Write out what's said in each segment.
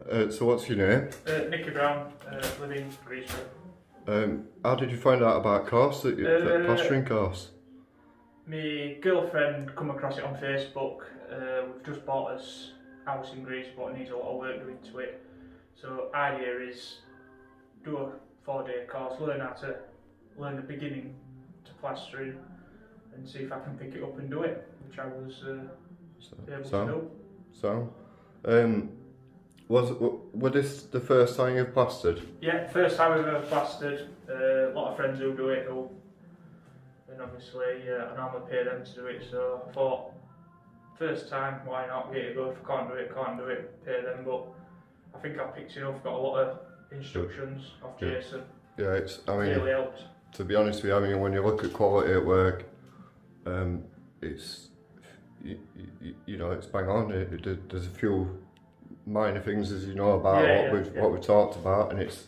So what's your name? Nicky Brown, living Greece. How did you find out about course, that the plastering course? My girlfriend come across it on Facebook. We've just bought us house in Greece, but it needs a lot of work doing to it. So idea is do a 4-day course, learn the beginning to plastering, and see if I can pick it up and do it, which I was able to do. So, was this the first time you've plastered? Yeah, first time I've ever plastered. A lot of friends who do it, and obviously I normally pay them to do it. So I thought, first time, why not give it a go? If I can't do it, pay them. But I think I picked it up. Got a lot of instructions off Jason. Yeah, really helped. To be honest with you, I mean, when you look at quality at work, it's you know, it's bang on. There's a few minor things, as you know, about what we've talked about, and it's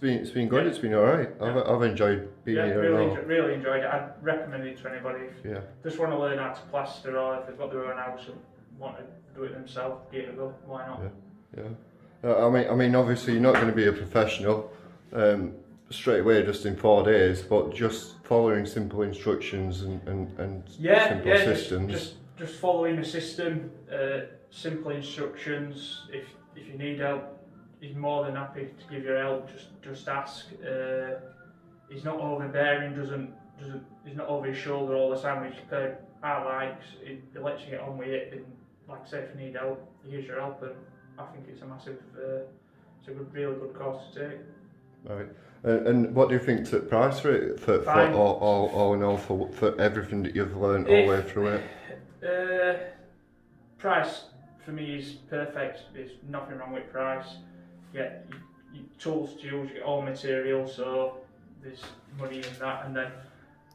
been good. It's been all right. I've enjoyed being here. Really enjoyed it. I'd recommend it to anybody if just want to learn how to plaster, or if they've got their own house and want to do it themselves, give it a go. Why not? I mean, obviously you're not going to be a professional straight away just in 4 days, but just following simple instructions and simple systems. Just following the system, simple instructions. If you need help, he's more than happy to give you help. Just ask. He's not overbearing. He's not over his shoulder all the time. Which I like. He lets you get on with it. And like I say, if you need help, he gives you help. And I think it's a massive, it's a really good course to take. Right. And what do you think the price for it, for all in all, for everything that you've learned all the way through it? Price for me is perfect. There's nothing wrong with price. You get your tools to use, you get all materials, so there's money in that. And then,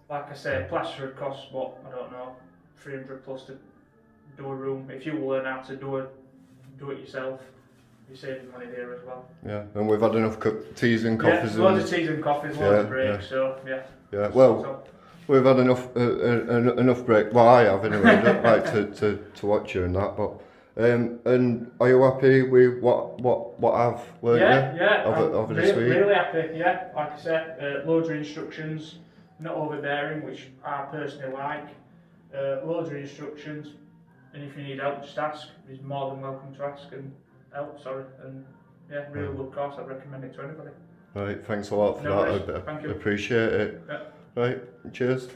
like I say, plaster costs what, I don't know, 300 plus to do a room. If you learn how to do it yourself, you're saving money there as well. Yeah, and we've had enough teas and coffees. Yeah, loads of teas and coffees, loads of breaks, so yeah. Yeah, well, we've had enough break. Well, I have anyway. I don't like to watch you and that, but and are you happy with what I've learned over this week? Really happy. Yeah, like I said, loads of instructions, not overbearing, which I personally like. Loads of instructions, and if you need help, just ask. He's more than welcome to ask and help. And yeah, really good course. I'd recommend it to anybody. Right, thanks a lot for that. Thank you. Appreciate it. Yeah. Right, cheers.